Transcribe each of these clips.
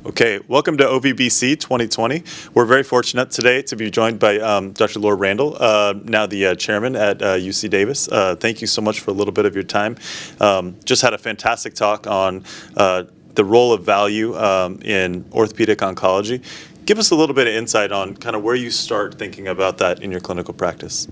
Okay, welcome to OVBC 2020. We're very fortunate today to be joined by Dr. Lor Randall, now the chairman at UC Davis. Thank you so much for a little bit of your time. Just had a fantastic talk on the role of value in orthopedic oncology. Give us a little bit of insight on kind of where you start thinking about that in your clinical practice.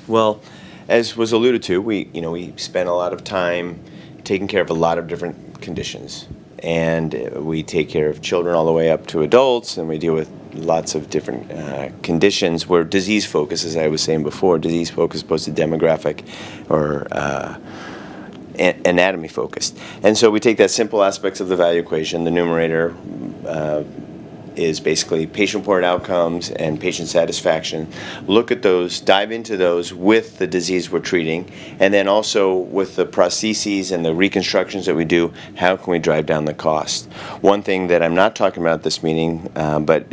Well, as was alluded to, we spend a lot of time taking care of a lot of different conditions. And we take care of children all the way up to adults, and we deal with lots of different conditions where disease focus, as I was saying before, disease focus opposed to demographic or anatomy focused. And so we take that simple aspects of the value equation. The numerator is basically patient-reported outcomes and patient satisfaction. Look at those, dive into those with the disease we're treating, and then also with the prostheses and the reconstructions that we do, how can we drive down the cost? One thing that I'm not talking about at this meeting, but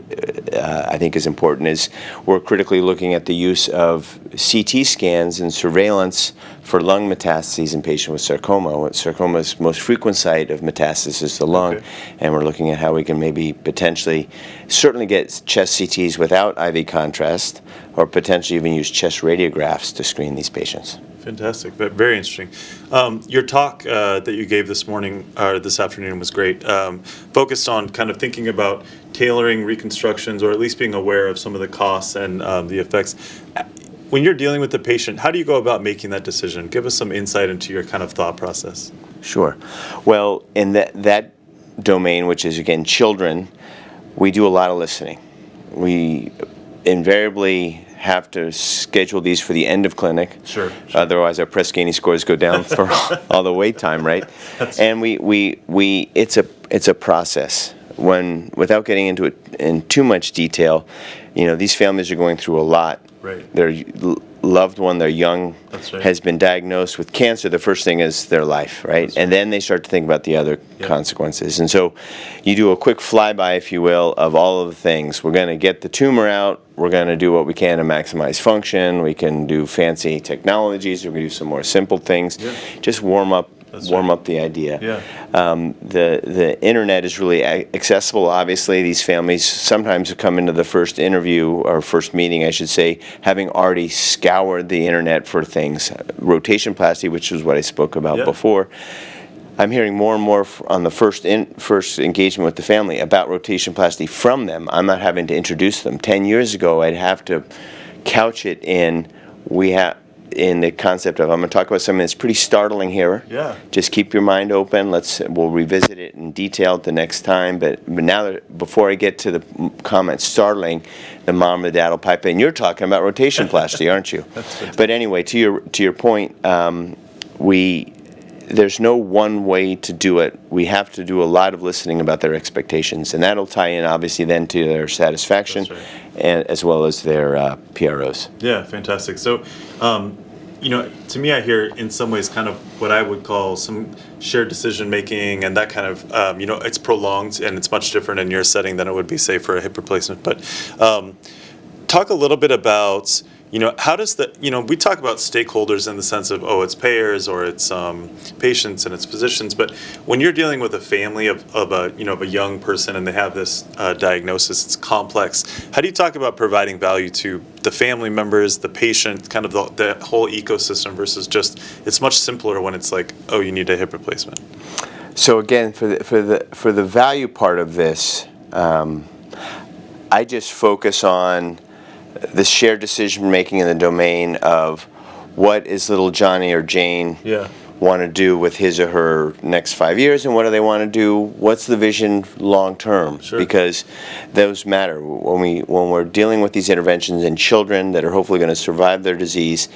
I think is important, is we're critically looking at the use of CT scans and surveillance for lung metastases in patients with sarcoma. Sarcoma's most frequent site of metastasis is the lung, and we're looking at how we can maybe potentially certainly get chest CTs without IV contrast, or potentially even use chest radiographs to screen these patients. Fantastic, very interesting. Your talk that you gave this morning or this afternoon was great. Focused on kind of thinking about tailoring reconstructions, or at least being aware of some of the costs and the effects. When you're dealing with the patient, how do you go about making that decision? Give us some insight into your kind of thought process. Sure. Well, in that domain, which is, again, children, we do a lot of listening. We invariably have to schedule these for the end of clinic. Sure. Otherwise, our Press Ganey scores go down for all the wait time, right? And it's a process. Without getting into it in too much detail, these families are going through a lot. Right. Their loved one, their young, right, has been diagnosed with cancer. The first thing is their life, right? And then they start to think about the other consequences. And so you do a quick flyby, if you will, of all of the things. We're going to get the tumor out. We're going to do what we can to maximize function. We can do fancy technologies. We're going to do some more simple things. Just warm up the idea. The internet is really accessible. Obviously, these families sometimes come into the first interview, or first meeting, I should say, having already scoured the internet for things. Rotationplasty, which is what I spoke about before. I'm hearing more and more on the first engagement with the family about rotationplasty from them. I'm not having to introduce them. 10 years ago, I'd have to couch it in the concept of, I'm going to talk about something that's pretty startling here. Just keep your mind open. We'll revisit it in detail the next time. But now, before I get to the comment startling, the mom and dad will pipe in. You're talking about rotationplasty, aren't you? But anyway, to your point, there's no one way to do it. We have to do a lot of listening about their expectations, and that'll tie in obviously then to their satisfaction, and as well as their PROs. Yeah, fantastic. So, to me, I hear in some ways kind of what I would call some shared decision making, and that kind of, it's prolonged and it's much different in your setting than it would be, say, for a hip replacement. But talk a little bit about, how does we talk about stakeholders in the sense of, it's payers or it's patients and it's physicians, but when you're dealing with a family of a young person and they have this diagnosis, it's complex. How do you talk about providing value to the family members, the patient, kind of the whole ecosystem versus just, it's much simpler when it's like, you need a hip replacement? So again, for the value part of this, I just focus on the shared decision making in the domain of what is little Johnny or Jane want to do with his or her next 5 years, and what do they want to do? What's the vision long term? Because those matter when we're dealing with these interventions in children that are hopefully going to survive their disease.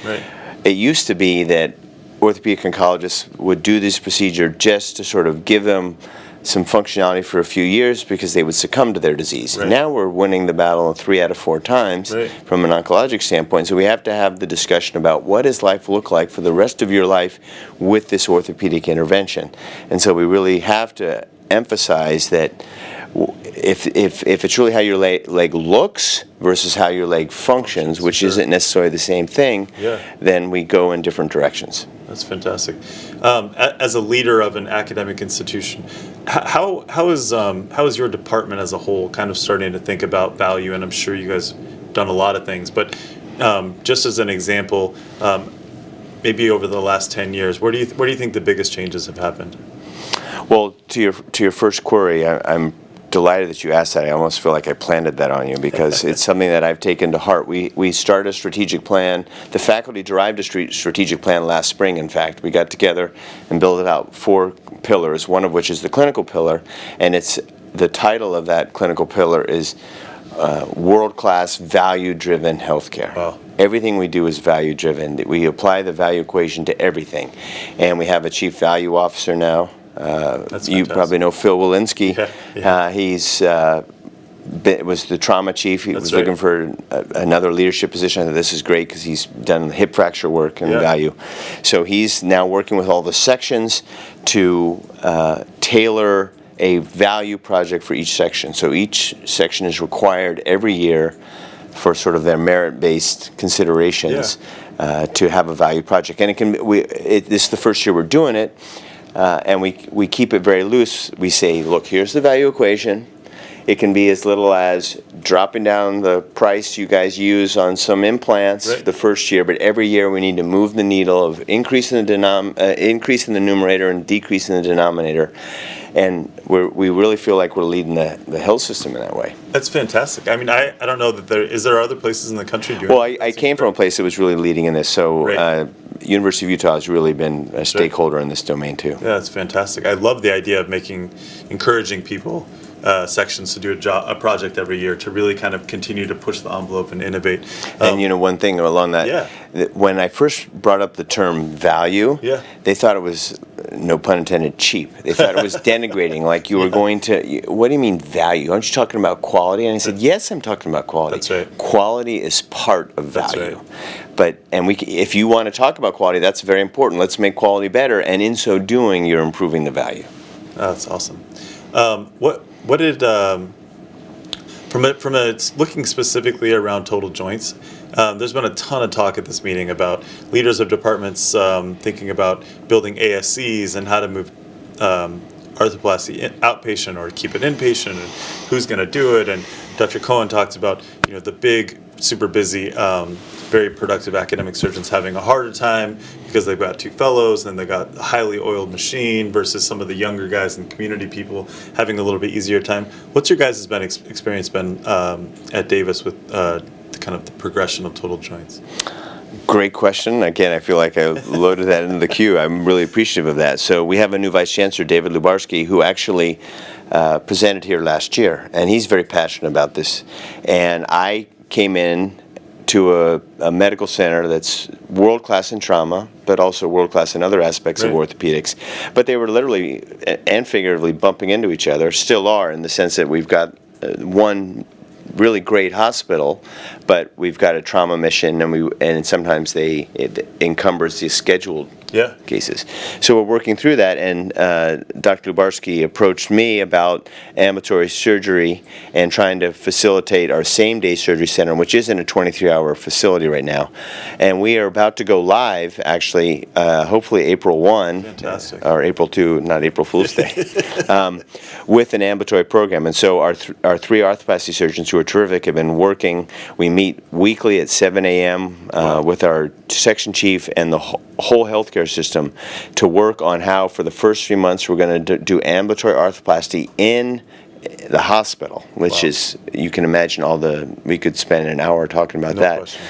It used to be that orthopedic oncologists would do this procedure just to sort of give them some functionality for a few years because they would succumb to their disease. Now we're winning the battle 3 out of 4 times from an oncologic standpoint. So we have to have the discussion about what does life look like for the rest of your life with this orthopedic intervention. And so we really have to emphasize that if it's really how your leg looks versus how your leg functions, which isn't necessarily the same thing, then we go in different directions. That's fantastic. As a leader of an academic institution, How is your department as a whole kind of starting to think about value? And I'm sure you guys have done a lot of things, but just as an example, maybe over the last 10 years, where do you think the biggest changes have happened? Well, to your first query, I'm delighted that you asked that. I almost feel like I planted that on you because it's something that I've taken to heart. We started a strategic plan. The faculty derived a strategic plan last spring, in fact. We got together and built it out 4 pillars, one of which is the clinical pillar, and the title of that clinical pillar is world-class, value-driven healthcare. Wow. Everything we do is value-driven. We apply the value equation to everything, and we have a chief value officer now. You probably know Phil Walensky. Yeah. He's was the trauma chief. He was right. looking for another leadership position. I thought this is great because he's done hip fracture work and value. So he's now working with all the sections to tailor a value project for each section. So each section is required every year for sort of their merit-based considerations to have a value project. And this is the first year we're doing it. And we keep it very loose. We say, look, here's the value equation. It can be as little as dropping down the price you guys use on some implants the first year, but every year we need to move the needle of increasing the numerator and decreasing the denominator. And we really feel like we're leading the health system in that way. That's fantastic. I mean, I don't know that there are other places in the country doing. Well, I came from a place that was really leading in this, so University of Utah has really been a stakeholder in this domain too. Yeah, that's fantastic. I love the idea of encouraging people, sections to do a project every year to really kind of continue to push the envelope and innovate. And one thing along that, when I first brought up the term value, they thought it was, no pun intended, cheap. They thought it was denigrating, like you were going to, what do you mean value? Aren't you talking about quality? And I said, yes, I'm talking about quality. That's right. Quality is part of value. That's right. If you want to talk about quality, that's very important. Let's make quality better, and in so doing, you're improving the value. Oh, that's awesome. What did from looking specifically around total joints? There's been a ton of talk at this meeting about leaders of departments thinking about building ASCs and how to move arthroplasty outpatient or keep it inpatient, and who's going to do it. And Dr. Cohen talks about the big, super busy, very productive academic surgeons having a harder time because they've got 2 fellows and they've got a highly oiled machine versus some of the younger guys and community people having a little bit easier time. What's your guys' experience been at Davis with kind of the progression of total joints? Great question. Again, I feel like I loaded that into the queue. I'm really appreciative of that. So we have a new Vice Chancellor, David Lubarsky, who actually presented here last year, and he's very passionate about this. And I came in to a medical center that's world-class in trauma, but also world-class in other aspects of orthopedics. But they were literally and figuratively bumping into each other, still are, in the sense that we've got one really great hospital, but we've got a trauma mission, and sometimes it encumbers the scheduled cases. So we're working through that, and Dr. Lubarsky approached me about ambulatory surgery and trying to facilitate our same-day surgery center, which is in a 23-hour facility right now. And we are about to go live, actually, hopefully April 1, or April 2, not April Fool's Day, with an ambulatory program. And so our 3 arthroplasty surgeons, who are terrific, have been working. We meet weekly at 7 a.m. With our section chief and the whole healthcare system to work on how, for the first 3 months, we're going to do ambulatory arthroplasty in the hospital, which is, you can imagine we could spend an hour talking about that. Question.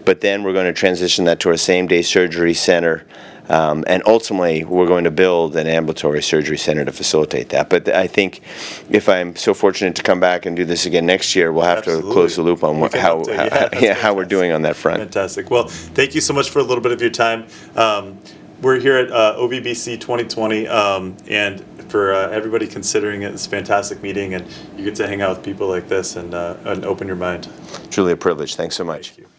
But then we're going to transition that to our same-day surgery center. And ultimately, we're going to build an ambulatory surgery center to facilitate that. But I think if I'm so fortunate to come back and do this again next year, we'll have to close the loop on how we're doing on that front. Fantastic. Well, thank you so much for a little bit of your time. We're here at OVBC 2020, and for everybody considering it, it's a fantastic meeting, and you get to hang out with people like this and open your mind. Truly a privilege. Thanks so much. Thank you.